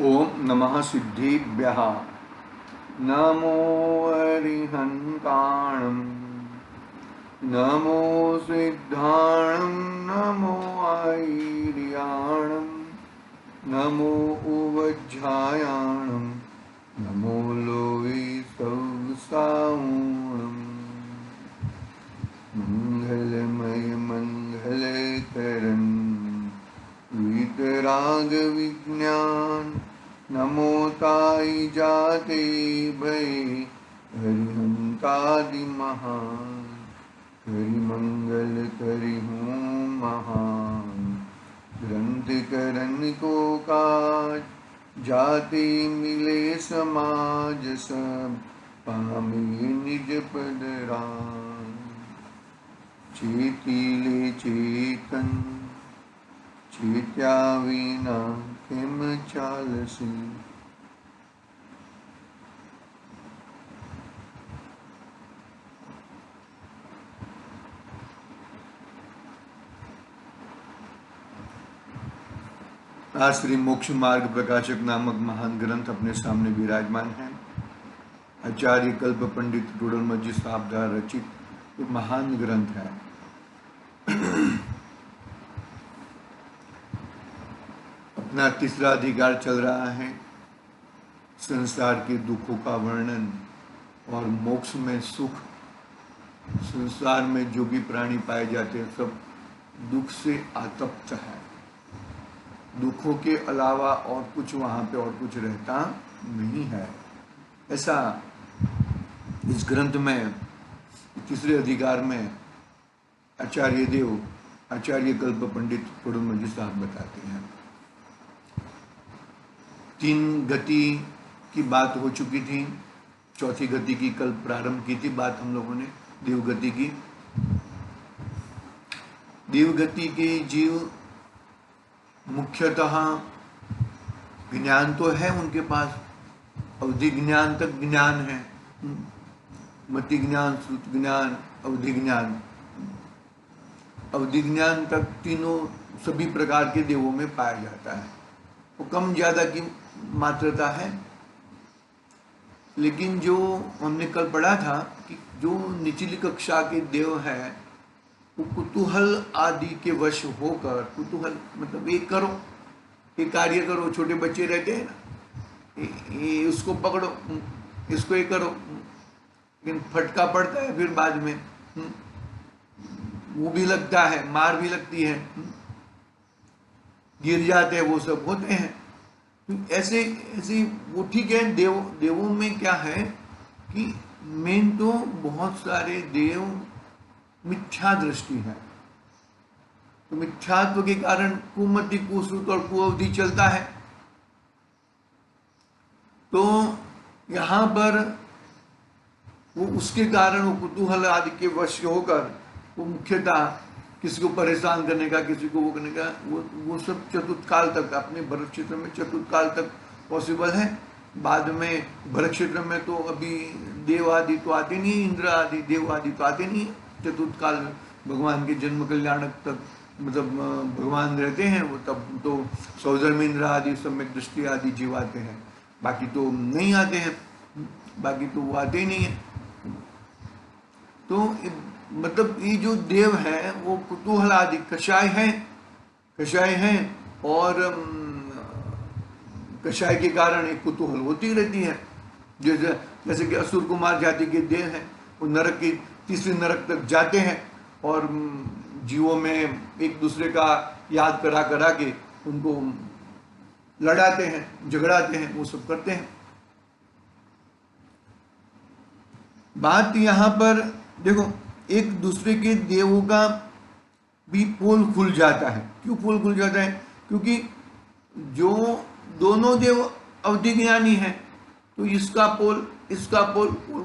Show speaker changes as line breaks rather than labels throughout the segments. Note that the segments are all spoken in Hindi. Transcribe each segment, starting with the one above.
ओम नमः सिद्धिभ्यः। नमो अरिहन्ताणं, नमो सिद्धाणं, नमो ऐर्याणं, नमो उवज्झायाणं, नमो लोवे सौसाऊणं। मंगलमय मंगलकरण वीतराग विज्ञान, नमो ताई जाते भय हरिहंतादि महान। हरि मंगल करि हूँ महान, ग्रंथ करन को काज, जाति मिले समाज सब, पामे निज पद राज। चेतीले चेतन, चेत्या विना किम चालसी। आज श्री मोक्ष मार्ग प्रकाशक नामक महान ग्रंथ अपने सामने विराजमान है। आचार्य कल्प पंडित टोडरमल साहब द्वारा रचित एक महान ग्रंथ है। अपना तीसरा अधिकार चल रहा है, संसार के दुखों का वर्णन और मोक्ष में सुख। संसार में जो भी प्राणी पाए जाते हैं सब दुख से आतप्त है। दुखों के अलावा और कुछ वहाँ पे और कुछ रहता नहीं है। ऐसा इस ग्रंथ में तीसरे अधिकार में आचार्य देव, आचार्य कल्प पंडित टोडरमल साहब बताते हैं। 3 गति की बात हो चुकी थी, चौथी गति की कल प्रारंभ की थी बात हम लोगों ने, देवगति की। देवगति के जीव मुख्यतः ज्ञान तो है उनके पास, अवधि ज्ञान तक ज्ञान है, मति ज्ञान, श्रुति ज्ञान, अवधि ज्ञान। अवधि ज्ञान तक तीनों सभी प्रकार के देवों में पाया जाता है। वो कम ज्यादा की मात्रता है, लेकिन जो हमने कल पढ़ा था कि जो निचली कक्षा के देव है वो कुतूहल आदि के वश होकर, कुतूहल मतलब एक करो, एक कार्य करो। छोटे बच्चे रहते हैं ना, ये उसको पकड़ो, इसको ये करो, लेकिन फटका पड़ता है फिर बाद में, वो भी लगता है, मार भी लगती है, गिर जाते हैं, वो सब होते हैं। तो ऐसे ऐसे वो ठीक है। देवों में क्या है कि मेन तो बहुत सारे देव मिथ्या दृष्टि है, तो मिथ्यात्व के कारण कुमति, कुश्रुत और कुअवधि चलता है। तो यहां पर वो उसके कारण वो कुतूहल आदि के वश होकर वो मुख्यतः किसी को परेशान करने का, किसी को वो करने का, वो सब चतुर्थकाल तक, अपने भरत क्षेत्र में चतुर्थकाल तक पॉसिबल है। बाद में भरत क्षेत्र में तो अभी देव आदि तो आते नहीं, इंद्र आदि देव आदि तो आते नहीं है। चतुर्थकाल में भगवान के जन्म कल्याणक तक मतलब भगवान रहते हैं, वो तब तो सौधर्मेंद्र आदि, सम्यक दृष्टि आदि जीव आते हैं, बाकी तो नहीं आते हैं, बाकी तो वो आते ही नहीं है। तो मतलब ये जो देव है वो कुतूहल आदि कषाय है और कषाय के कारण एक कुतूहल होती रहती है। जैसे कि असुर कुमार जाति के देव हैं, वो नरक की तीसरे नरक तक जाते हैं और जीवों में एक दूसरे का याद करा करा के उनको लड़ाते हैं, झगड़ाते हैं, वो सब करते हैं। बात यहाँ पर देखो, एक दूसरे के देवों का भी पोल खुल जाता है। क्यों पोल खुल जाता है? क्योंकि जो दोनों देव अवधि ज्ञानी है तो इसका पोल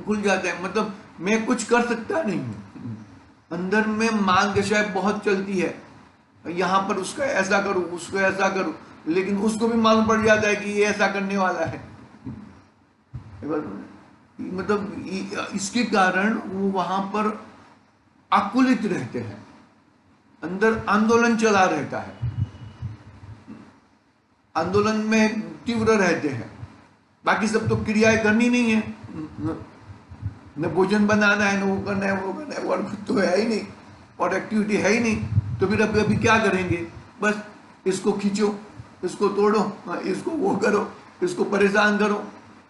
खुल जाता है। मतलब मैं कुछ कर सकता नहीं हूं, अंदर में मांग शायद बहुत चलती है, यहाँ पर उसका ऐसा करूं, उसको ऐसा करूं, लेकिन उसको भी मालूम पड़ जाता है कि ये ऐसा करने वाला है। मतलब इसके कारण वो वहां पर आकुलित रहते हैं, अंदर आंदोलन चला रहता है। आंदोलन में तीव्र रहते हैं, बाकी सब तो क्रियाएं करनी नहीं है, न भोजन बनाना है, न वो करना है, वो करना है, और कुछ तो है ही नहीं, और एक्टिविटी है ही नहीं, तो फिर अभी अभी क्या करेंगे? बस इसको खींचो, इसको तोड़ो, इसको वो करो, इसको परेशान करो,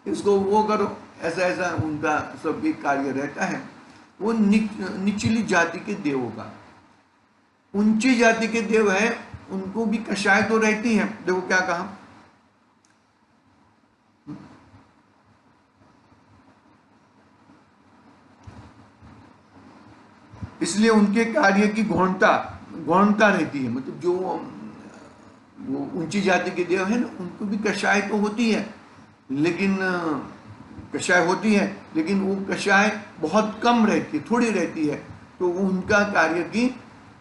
इसको वो करो, ऐसा ऐसा उनका सब भी कार्य रहता है। वो निचली जाति के देवों का, ऊंची जाति के देव है, उनको भी कषाय तो रहती है। देखो क्या कहा, इसलिए उनके कार्य की गौणता रहती है। मतलब जो वो ऊंची जाति के देव है ना, उनको भी कषाय तो होती है, लेकिन कषाय होती है, लेकिन वो कषाय बहुत कम रहती है, थोड़ी रहती है, तो उनका कार्य की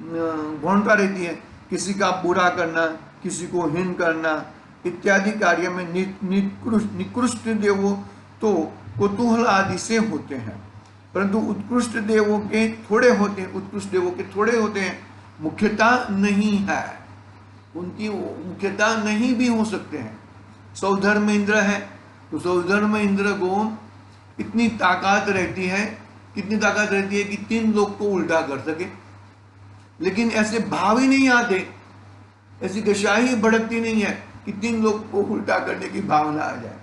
गौणता रहती है। किसी का बुरा करना, किसी को हीन करना इत्यादि कार्य में निकृष्ट देवों तो कुतूहल आदि से होते हैं, परंतु उत्कृष्ट देवों के थोड़े होते हैं, उत्कृष्ट देवों के थोड़े होते हैं, मुख्यता नहीं है, उनकी मुख्यता नहीं भी हो सकते हैं। सौधर्म इंद्र है, तो सौधर्म इंद्र को इतनी ताकत रहती है, कितनी ताकत रहती है कि 3 लोग को उल्टा कर सके, लेकिन ऐसे भाव ही नहीं आते, ऐसी कषाई भड़कती नहीं है कि 3 लोग को उल्टा करने की भावना आ जाए,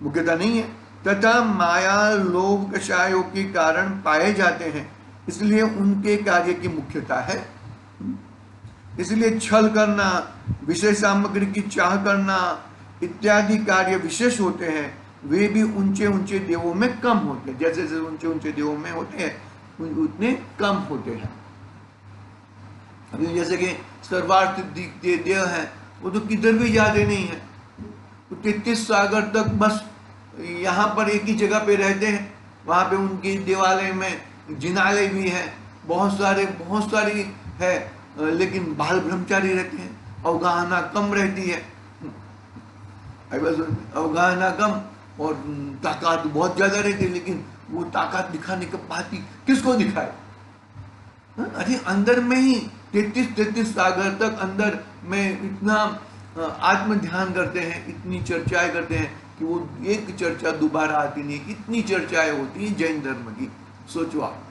मुख्यता नहीं है। तथा माया लोभ कषायों के कारण पाए जाते हैं, इसलिए उनके कार्य की मुख्यता है। इसलिए छल करना, विषय सामग्री की चाह करना इत्यादि कार्य विशेष होते हैं, वे भी ऊंचे ऊंचे देवों में कम होते हैं। जैसे जैसे ऊंचे ऊंचे देवों में होते हैं उतने कम होते हैं। जैसे कि सर्वार्थ देव है, वो तो किधर भी जाते नहीं है, 33 सागर तक बस यहाँ पर एक ही जगह पे रहते हैं। वहाँ पे उनके देवालय में जिनालय भी है, बहुत सारी है, लेकिन बाल ब्रह्मचारी रहते हैं, अवगाहना कम रहती है, अवगाहना कम और ताकत बहुत ज्यादा रहती है, लेकिन वो ताकत दिखाने का बात ही किसको दिखाए? अरे अंदर में ही 33 सागर तक अंदर में इतना आत्म ध्यान करते हैं, इतनी चर्चाएं करते हैं कि वो एक चर्चा दोबारा आती नहीं, इतनी चर्चाएं होती हैं जैन धर्म की। सोचो आप,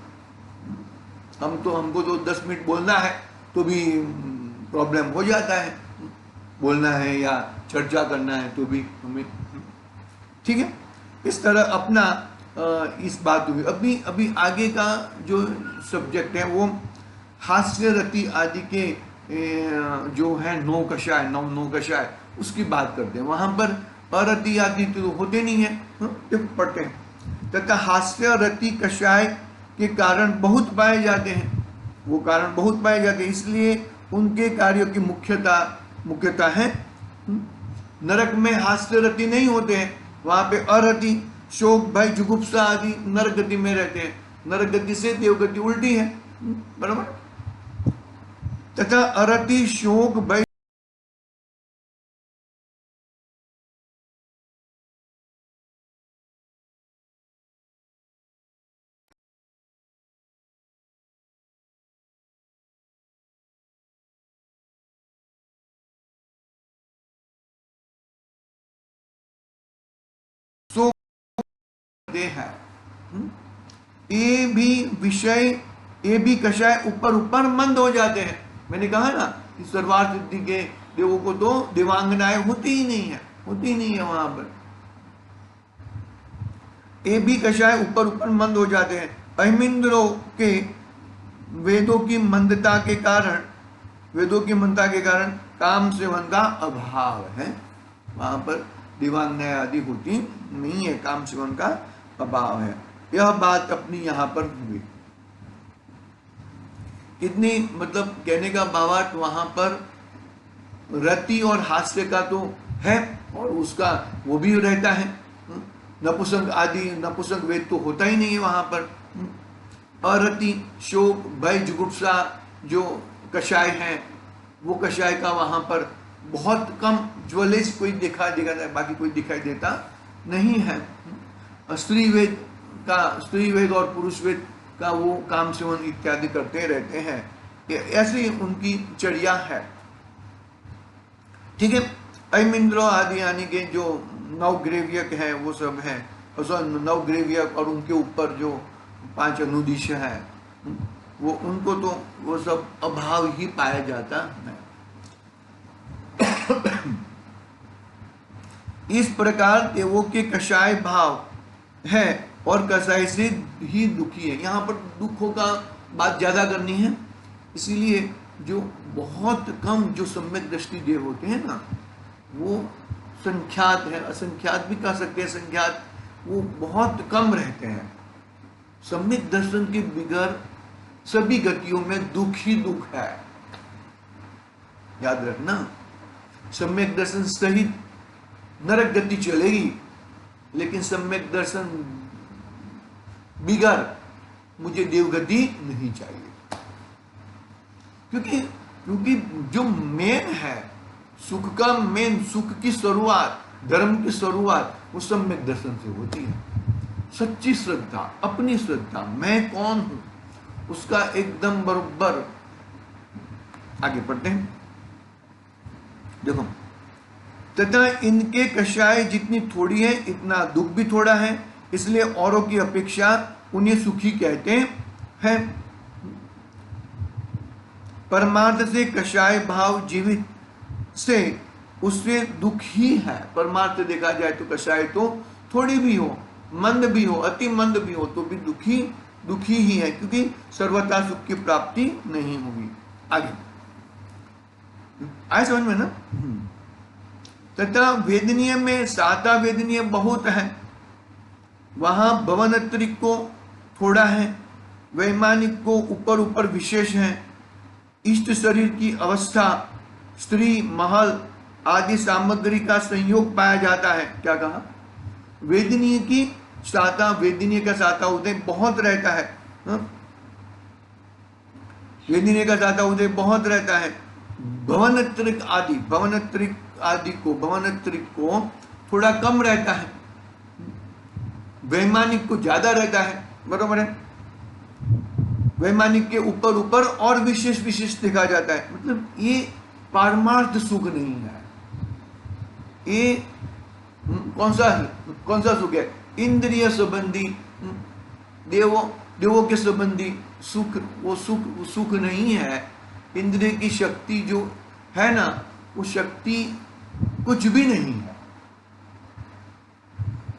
हमको तो 10 मिनट बोलना है तो भी प्रॉब्लम हो जाता है, बोलना है या चर्चा करना है तो भी हमें, ठीक है। इस तरह अपना इस बात हुई। अभी आगे का जो सब्जेक्ट है वो हास्य रति आदि के जो है नौ कषाय उसकी बात करते हैं। वहां पर अरति आदि तो होते नहीं है, देखो पढ़ते हैं। तथा हास्य रति कषाय के कारण बहुत पाए जाते हैं, वो कारण बहुत पाए जाते हैं, इसलिए उनके कार्यों की मुख्यता है। नरक में हास्य रति नहीं होते हैं, वहां पे अरति, शोक, भय, जुगुप्सा आदि नरक गति में रहते हैं। नरक गति से देवगति उल्टी है, बराबर। तथा अरति, शोक, भय, शोक है, ये भी विषय, ये भी कषाय ऊपर मंद हो जाते हैं। मैंने कहा ना कि सर्वार्थ सिद्धि के देवों को तो देवांगनाएं होती ही नहीं है वहां पर। ये भी कषाय ऊपर मंद हो जाते हैं। अहिमिंद्रों के वेदों की मंदता के कारण काम सेवन का अभाव है, वहां पर देवांगनाएं आदि होती नहीं है, काम सेवन का अभाव है। यह बात अपनी यहाँ पर हुई। कितनी मतलब कहने का भावार्थ, वहां पर रति और हास्य का तो है और उसका वो भी रहता है। नपुंसक आदि, नपुंसक वेद तो होता ही नहीं है वहां पर। अरति, शोक, भय, जुगुप्सा जो कषाय है, वो कषाय का वहां पर बहुत कम ज्वलेस कोई दिखाई देगा, बाकी कोई दिखाई देता नहीं है। स्त्री वेद और पुरुष वेद का वो काम सेवन इत्यादि करते रहते हैं, ऐसी उनकी चर्या है। ठीक है। ऐमिंद्रो आदि यानी के जो नवग्रेव्यक है वो सब है, नवग्रेव्यक और उनके ऊपर जो 5 अनुदिश है वो उनको तो वो सब अभाव ही पाया जाता है। इस प्रकार देवों के कषाय भाव है और कषाय से ही दुखी है। यहाँ पर दुखों का बात ज्यादा करनी है, इसीलिए जो बहुत कम जो सम्यक दृष्टि देव होते हैं ना, वो संख्यात है, असंख्यात भी कह सकते हैं, संख्यात वो बहुत कम रहते हैं। सम्यक दर्शन के बिगड़ सभी गतियों में दुख ही दुख है, याद रखना। सम्यक दर्शन सहित नरक गति चलेगी, लेकिन सम्यक दर्शन बिगड़ मुझे देवगति नहीं चाहिए, क्योंकि जो मेन है सुख का, मेन सुख की शुरुआत, धर्म की शुरुआत वो सम्यक दर्शन से होती है। सच्ची श्रद्धा, अपनी श्रद्धा, मैं कौन हूं, उसका एकदम बरोबर। आगे पढ़ते हैं, देखो। तथा इनके कषाय जितनी थोड़ी है इतना दुख भी थोड़ा है, इसलिए औरों की अपेक्षा उन्हें सुखी कहते हैं। परमार्थ से कषाय भाव जीवित से उससे दुख ही है। परमार्थ देखा जाए तो कषाय तो थोड़ी भी हो, मंद भी हो, अति मंद भी हो तो भी दुखी ही है, क्योंकि सर्वथा सुख की प्राप्ति नहीं होगी। आगे आए समझ में ना। तथा वेदनीय में साता वेदनीय बहुत है, वहां भवनत्रिक को थोड़ा है, वैमानिक को ऊपर ऊपर विशेष है। इष्ट शरीर की अवस्था, स्त्री, महल आदि सामग्री का संयोग पाया जाता है। क्या कहा? वेदनीय की साता, वेदनीय का साता उदय बहुत रहता है, वेदनीय का साता उदय बहुत रहता है। भवनत्रिक आदि को थोड़ा कम रहता है, वैमानिक को ज्यादा रहता है, बरोबर है। वैमानिक के ऊपर ऊपर और विशेष विशेष देखा जाता है। मतलब ये पारमार्थ सुख नहीं है, ये कौन सा सुख है? इंद्रिय संबंधी, देवों के संबंधी सुख, वो सुख नहीं है। इंद्रिय की शक्ति जो है ना, वो शक्ति कुछ भी नहीं है,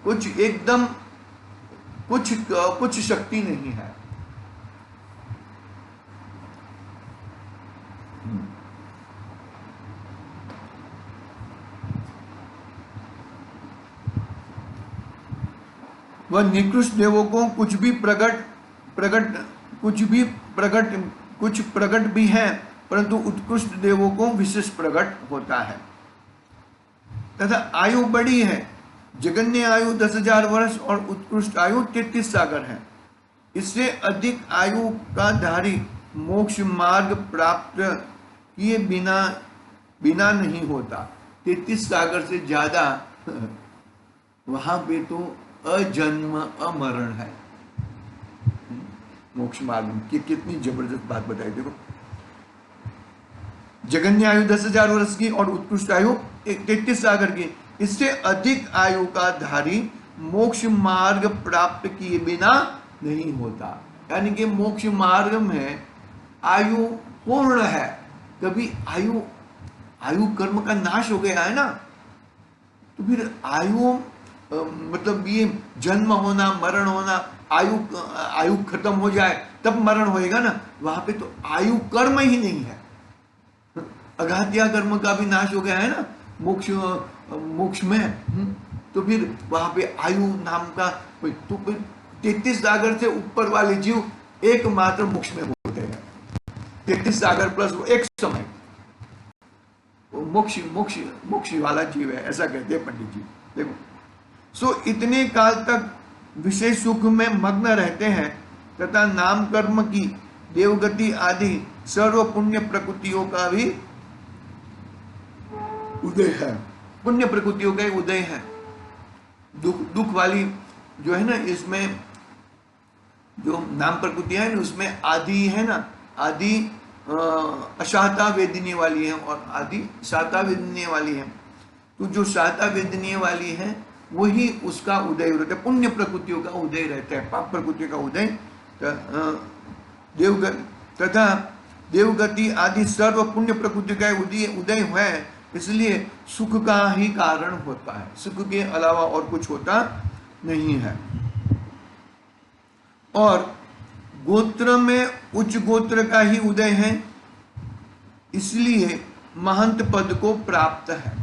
कुछ एकदम कुछ शक्ति नहीं है। वह निकृष्ट देवों को कुछ प्रकट भी है, परंतु उत्कृष्ट देवों को विशेष प्रकट होता है। तथा आयु बड़ी है, जगन्य आयु 10,000 वर्ष और उत्कृष्ट आयु 33 सागर है। इससे अधिक आयु का धारी मोक्ष मार्ग प्राप्त किए बिना नहीं होता। 33 सागर से ज्यादा वहां पे तो अजन्म अमरण है मोक्ष मार्ग में। कितनी जबरदस्त बात बताई, देखो। जगन्य आयु 10,000 वर्ष की और उत्कृष्ट आयु 33 सागर की। इससे अधिक आयु का धारी मोक्ष मार्ग प्राप्त किए बिना नहीं होता। यानी कि मोक्ष मार्ग में आयु पूर्ण है, कभी आयु कर्म का नाश हो गया है ना, तो फिर आयु मतलब ये जन्म होना, मरण होना, आयु खत्म हो जाए तब मरण होएगा ना, वहां पे तो आयु कर्म ही नहीं है। अघात्या कर्म का भी नाश हो गया है ना मोक्ष में, तो फिर वहां पे आयु नाम का तो 33 सागर से ऊपर वाले जीव एकमात्र मोक्ष में होते हैं। 33 सागर प्लस वो एक समय मोक्ष वाला जीव है, ऐसा कहते हैं पंडित जी। देखो, सो इतने काल तक विशेष सुख में मग्न रहते हैं तथा नाम कर्म की, देवगति आदि सर्व पुण्य प्रकृतियों का भी उदय है। पुण्य प्रकृतियों का उदय है। दुख वाली जो है ना, इसमें जो नाम प्रकृतियां है ना, उसमें आदि है ना, आदि अशाता वेदने वाली है और आदि शाता वेदने वाली है। तो जो शाता वेदनीय वाली है वही उसका उदय रहता है, पुण्य प्रकृतियों का उदय रहता है, पाप प्रकृतियों का उदय देवगति तथा देवगति आदि सर्व पुण्य प्रकृति का उदय हुआ है, इसलिए सुख का ही कारण होता है, सुख के अलावा और कुछ होता नहीं है। और गोत्र में उच्च गोत्र का ही उदय है, इसलिए महंत पद को प्राप्त है।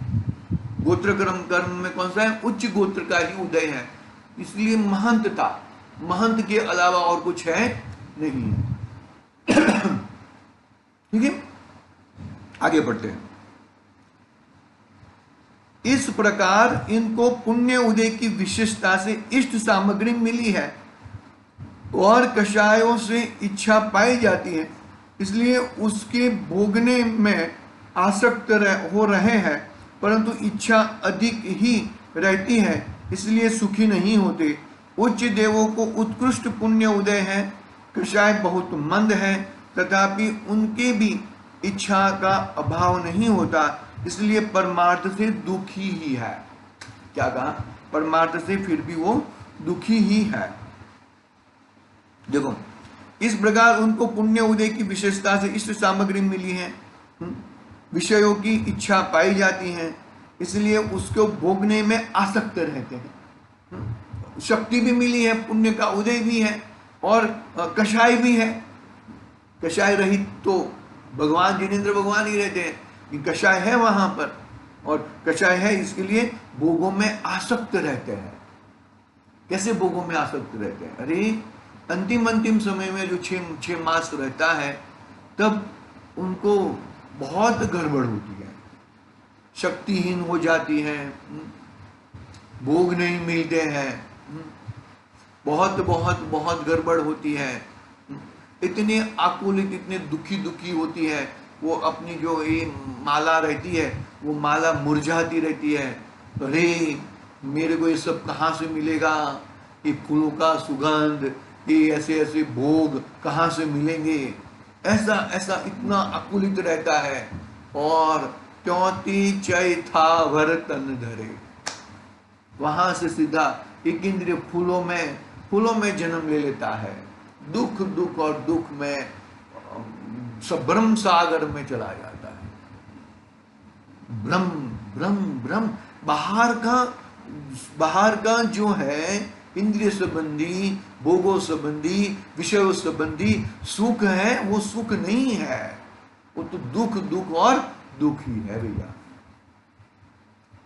गोत्र कर्म में कौन सा है? उच्च गोत्र का ही उदय है, इसलिए महंतता, महंत के अलावा और कुछ है नहीं है। ठीक है, आगे बढ़ते हैं। इस प्रकार इनको पुण्य उदय की विशेषता से इष्ट सामग्री मिली है और कषायों से इच्छा पाई जाती है, इसलिए उसके भोगने में आसक्त हो रहे हैं, परंतु इच्छा अधिक ही रहती है, इसलिए सुखी नहीं होते। उच्च देवों को उत्कृष्ट पुण्य उदय है, कषाय बहुत मंद है, तथापि उनके भी इच्छा का अभाव नहीं होता, इसलिए परमार्थ से दुखी ही है। क्या कहा? परमार्थ से फिर भी वो दुखी ही है। देखो, इस प्रकार उनको पुण्य उदय की विशेषता से इष्ट सामग्री मिली है, विषयों की इच्छा पाई जाती है, इसलिए उसको भोगने में आसक्त रहते हैं। शक्ति भी मिली है, पुण्य का उदय भी है और कषाय भी है। कषाय रहित तो भगवान जिनेंद्र भगवान ही रहते हैं, कषाय है वहां पर, और कषाय है इसके लिए भोगों में आसक्त रहते हैं। कैसे भोगों में आसक्त रहते हैं? अरे अंतिम समय में जो 6 मास रहता है, तब उनको बहुत गड़बड़ होती है, शक्तिहीन हो जाती है, भोग नहीं मिलते हैं, बहुत बहुत बहुत गड़बड़ होती है, इतनी आकुलित, इतने दुखी होती है। वो अपनी जो ये माला रहती है, वो माला मुरझाती रहती है। अरे मेरे को ये सब कहाँ से मिलेगा? ये फूलों का सुगंध, ये ऐसे ऐसे भोग कहाँ से मिलेंगे? ऐसा ऐसा इतना आकुलित रहता है। और त्योंति चैथा भर तन धरे, वहां से सीधा एक इंद्रिय फूलों में जन्म ले लेता है। दुख और दुख में सब ब्रह्म सागर में चला जाता है। ब्रह्म बाहर का जो है इंद्रिय संबंधी, भोगों संबंधी, विषयों संबंधी सुख है, वो सुख नहीं है, वो तो दुख और दुख ही है भैया।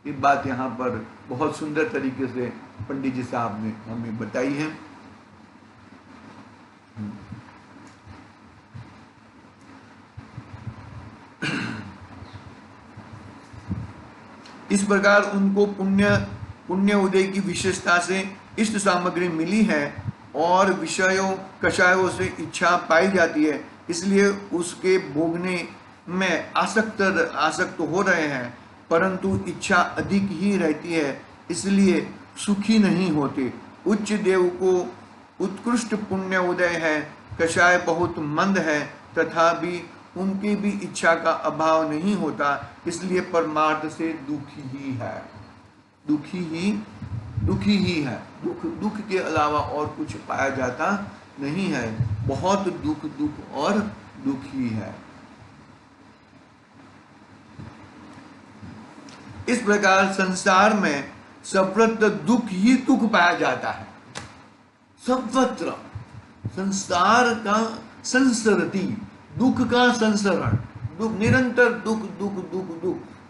ये बात यहाँ पर बहुत सुंदर तरीके से पंडित जी साहब ने हमें बताई है। इस प्रकार उनको पुण्य उदय की विशेषता से इष्ट सामग्री मिली है और विषयों कषायों से इच्छा पाई जाती है, इसलिए उसके भोगने में आसक्त हो रहे हैं, परंतु इच्छा अधिक ही रहती है, इसलिए सुखी नहीं होते। उच्च देव को उत्कृष्ट पुण्य उदय है, कषाय बहुत मंद है, तथापि उनकी भी इच्छा का अभाव नहीं होता, इसलिए परमार्थ से दुखी ही है। दुखी ही है। दुख के अलावा और कुछ पाया जाता नहीं है। बहुत दुख और दुखी है। इस प्रकार संसार में सर्वत्र दुख ही दुख पाया जाता है। सर्वत्र संसार का संसरती, दुख का संसरण, दुख निरंतर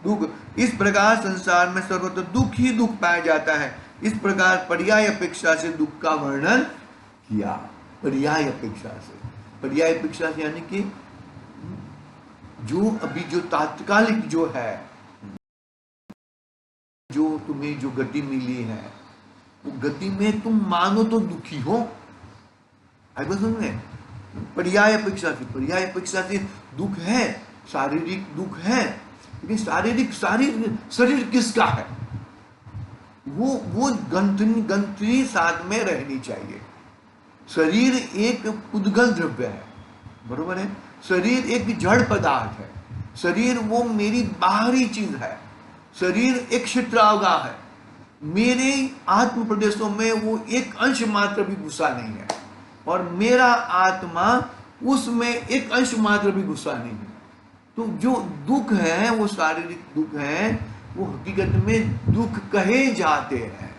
दुख। इस प्रकार संसार में सर्वत्र दुख ही दुख पाया जाता है। इस प्रकार पर्याय अपेक्षा से दुख का वर्णन किया। पर्याय अपेक्षा से यानी कि जो अभी जो तात्कालिक जो है, जो तुम्हें जो गति मिली है, वो गति में तुम मानो तो दुखी हो। पर्याय अपेक्षा से दुख है, शारीरिक दुख है, लेकिन शारीरिक शरीर किसका है? वो गंतरी साथ में रहनी चाहिए। शरीर एक पुद्गल द्रव्य है, बरोबर है। शरीर एक जड़ पदार्थ है, शरीर वो मेरी बाहरी चीज है, शरीर एक क्षेत्रावगा है, मेरे आत्म प्रदेशों में वो एक अंश मात्र भी घुसा नहीं है, और मेरा आत्मा उसमें एक अंश मात्र भी घुसा नहीं है। तो जो दुख है वो शारीरिक दुख है, वो हकीकत में दुख कहे जाते हैं।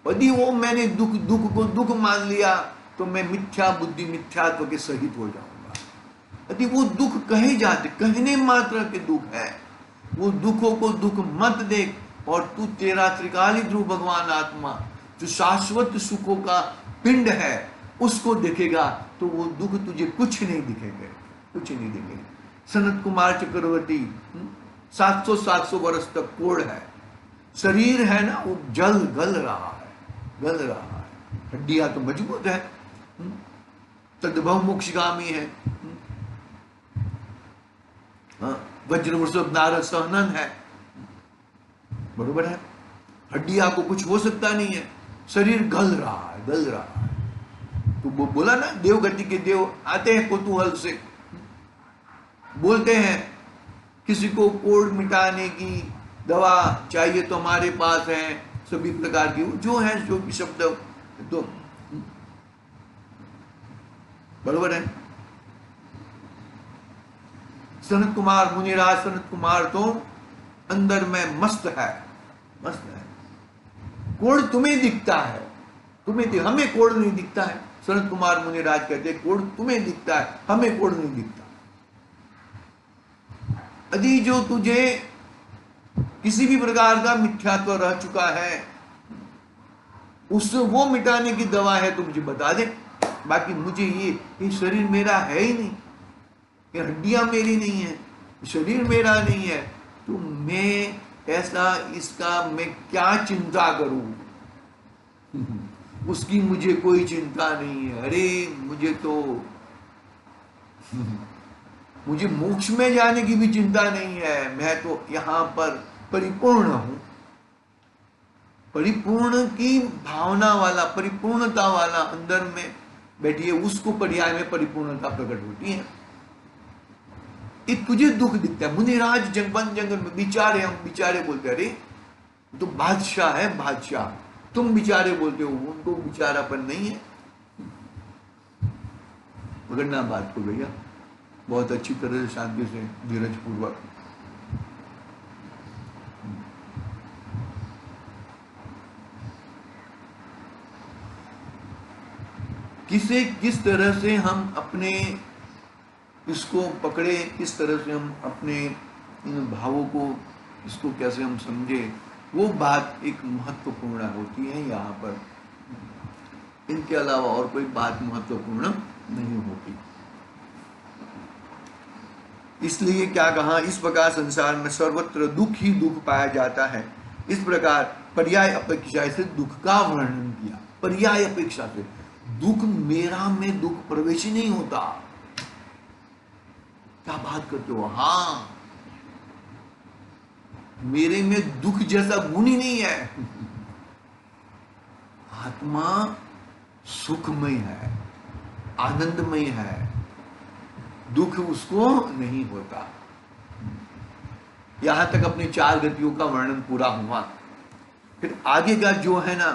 यदि वो मैंने दुख को दुख मान लिया तो मैं मिथ्या बुद्धि, मिथ्यात्व के सहित हो जाऊंगा। यदि वो दुख कहे जाते, कहने मात्र के दुख है, वो दुखों को दुख मत देख, और तू तेरा त्रिकाली ध्रुव भगवान आत्मा जो शाश्वत सुखों का पिंड है उसको देखेगा तो वो दुख तुझे कुछ नहीं दिखेंगे, कुछ नहीं दिखेंगे। सनत कुमार चक्रवर्ती 700 वर्ष तक कोढ़ है, शरीर है ना वो गल रहा है, गल रहा है, हड्डियां तो मजबूत है, तद्भव मोक्षगामी है, वज्र वृषभ नारद सहनन है, बरोबर है। हड्डियां को कुछ हो सकता नहीं है, शरीर गल रहा है, गल रहा है। तो वो बोला ना, देवगति के देव आते हैं कुतूहल से, बोलते हैं किसी को कोढ़ मिटाने की दवा चाहिए तो हमारे पास है, सभी प्रकार की जो है, जो भी शब्द तो बरोबर है। सनत कुमार मुनिराज, सनत कुमार तो अंदर में मस्त है, मस्त है। कोढ़ तुम्हें दिखता है, हमें कोढ़ नहीं दिखता है। सनत कुमार मुनिराज कहते हैं कोढ़ तुम्हें दिखता है, हमें कोढ़ नहीं दिखता। यदि जो तुझे किसी भी प्रकार का मिथ्यात्व रह चुका है, उससे वो मिटाने की दवा है तो मुझे बता दे। बाकी मुझे ये शरीर मेरा है ही नहीं, ये हड्डियां मेरी नहीं है, शरीर मेरा नहीं है, तो मैं ऐसा इसका मैं क्या चिंता करूं? उसकी मुझे कोई चिंता नहीं है। अरे मुझे तो मुझे मोक्ष में जाने की भी चिंता नहीं है, मैं तो यहां पर परिपूर्ण हूं। परिपूर्ण की भावना वाला, परिपूर्णता वाला अंदर में बैठिए, उसको पर्याय में परिपूर्णता प्रकट होती है। ये तुझे दुख दिखता है। मुनिराज जंगल में बिचारे, हम बिचारे बोलते, अरे तो बादशाह है, बादशाह, तुम बिचारे बोलते हो, उनको बिचारापन नहीं है। पकड़ना बात को भैया, बहुत अच्छी तरह से शांति से धीरज पूर्वक। किस तरह से हम अपने इसको पकड़े, किस तरह से हम अपने इन भावों को, इसको कैसे हम समझे, वो बात एक महत्वपूर्ण होती है यहाँ पर। इनके अलावा और कोई बात महत्वपूर्ण नहीं होती। इसलिए क्या कहा, इस प्रकार संसार में सर्वत्र दुख ही दुख पाया जाता है। इस प्रकार पर्याय अपेक्षा से दुख का वर्णन किया। पर्याय अपेक्षा से दुख, मेरा में दुख प्रवेश ही नहीं होता। क्या बात करते हो? हाँ, मेरे में दुख जैसा गुण ही नहीं है। आत्मा सुखमय है, आनंदमय है, दुख उसको नहीं होता। यहां तक अपनी 4 गतियों का वर्णन पूरा हुआ। फिर आगे का जो है ना,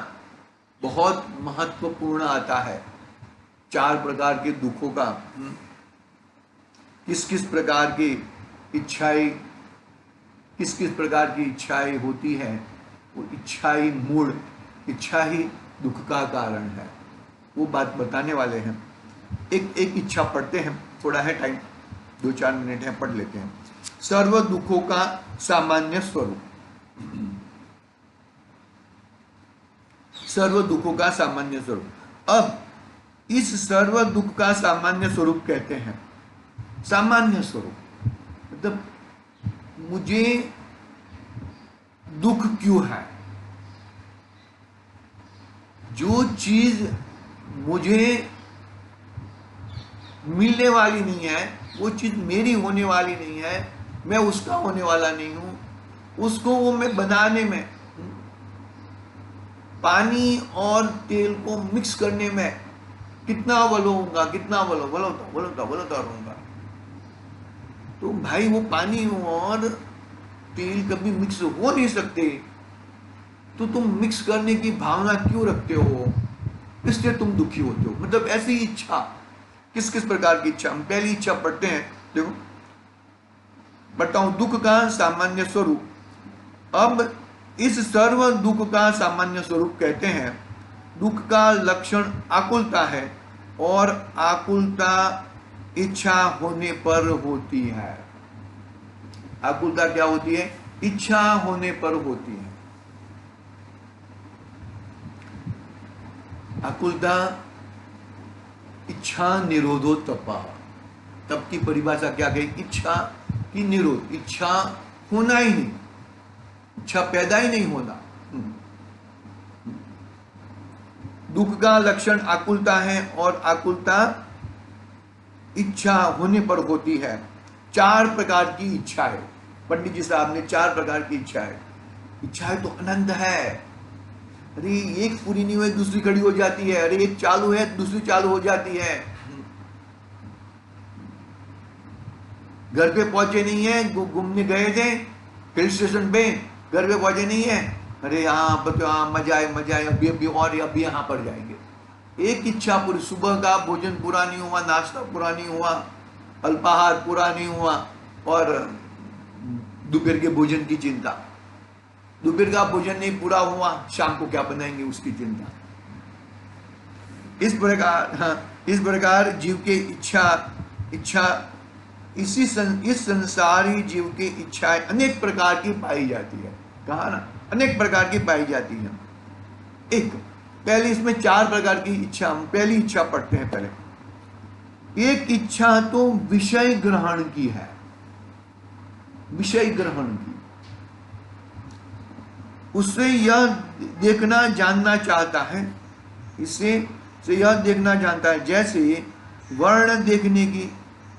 बहुत महत्वपूर्ण आता है। 4 प्रकार के दुखों का, किस किस प्रकार की इच्छाएं, किस किस प्रकार की इच्छाएं होती है, वो इच्छाई मूल, इच्छा ही दुख का कारण है, वो बात बताने वाले हैं। एक इच्छा पढ़ते हैं, थोड़ा है टाइम, 2-4 मिनट है, पढ़ लेते हैं। सर्व दुखों का सामान्य स्वरूप। सर्व दुखों का सामान्य स्वरूप। अब इस सर्व दुख का सामान्य स्वरूप कहते हैं। सामान्य स्वरूप मतलब मुझे दुख क्यों है? जो चीज मुझे मिलने वाली नहीं है, वो चीज मेरी होने वाली नहीं है, मैं उसका होने वाला नहीं हूं, उसको वो मैं बनाने में, पानी और तेल को मिक्स करने में कितना वलोऊंगा, कितना वलोता रहूंगा, तो भाई वो पानी और तेल कभी मिक्स हो नहीं सकते, तो तुम मिक्स करने की भावना क्यों रखते हो, इसलिए तुम दुखी होते हो। मतलब ऐसी इच्छा, किस किस प्रकार की इच्छा। हम पहली इच्छा पढ़ते हैं, देखो पढ़ता हूं, दुख का सामान्य स्वरूप। अब इस सर्व दुख का सामान्य स्वरूप कहते हैं, दुख का लक्षण आकुलता है, और आकुलता इच्छा होने पर होती है। आकुलता क्या होती है? इच्छा होने पर होती है। आकुलता इच्छा निरोधो तपा। तप की परिभाषा क्या कही? इच्छा की निरोध, इच्छा होना ही नहीं, इच्छा पैदा ही नहीं होना। दुख का लक्षण आकुलता है, और आकुलता इच्छा होने पर होती है। 4 प्रकार की इच्छा है, पंडित जी साहब ने 4 प्रकार की इच्छा है। इच्छाएं तो अनंत है। अरे एक पूरी नहीं हुई दूसरी खड़ी हो जाती है, अरे एक चालू है दूसरी चालू हो जाती है। घर पे पहुंचे नहीं है, घूमने गए थे हिल स्टेशन पे, घर पे पहुंचे नहीं है, अरे यहाँ पर तो हाँ मजा आए मजा आए, अभी और अभी यहाँ पर जाएंगे। एक इच्छा पूरी, सुबह का भोजन पूरा नहीं हुआ, नाश्ता पूरा नहीं हुआ, अल्पाहार पूरा नहीं हुआ, और दोपहर के भोजन की चिंता। दोपहर का भोजन नहीं पूरा हुआ, शाम को क्या बनाएंगे उसकी चिंता। इस प्रकार जीव के इच्छा इस संसारी जीव की इच्छाएं अनेक प्रकार की पाई जाती है। कहा ना, अनेक प्रकार की पाई जाती है। एक पहले इसमें 4 प्रकार की इच्छा, हम पहली इच्छा पढ़ते हैं पहले। एक इच्छा तो विषय ग्रहण की है, विषय ग्रहण की। उससे यह देखना जानना चाहता है, इससे यह देखना जानता है, जैसे वर्ण देखने की,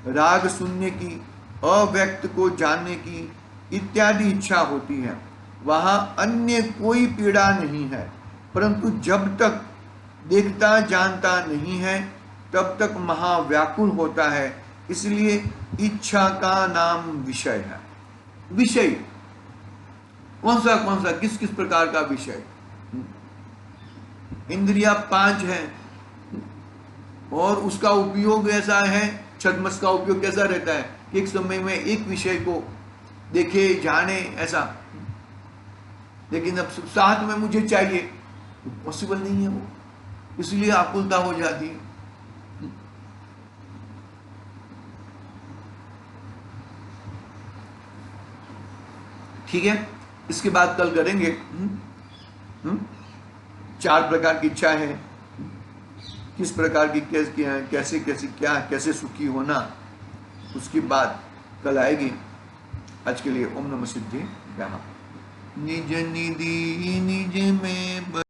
राग सुनने की, अव्यक्त को जानने की इत्यादि इच्छा होती है। वहां अन्य कोई पीड़ा नहीं है, परंतु जब तक देखता जानता नहीं है तब तक महाव्याकुल होता है। इसलिए इच्छा का नाम विषय है। विषय कौन सा किस किस प्रकार का विषय? इंद्रिया 5 है, और उसका उपयोग ऐसा है, छद्मस का उपयोग कैसा रहता है कि एक समय में एक विषय को देखे जाने ऐसा, लेकिन अब साथ में मुझे चाहिए, पॉसिबल नहीं है वो, इसलिए आकुलता हो जाती है। ठीक है, इसके बाद कल करेंगे 4 प्रकार की इच्छा है, किस प्रकार की कैसे सुखी होना, उसकी बात कल आएगी। आज के लिए ओम नमः सिद्धि। निज निधि निज में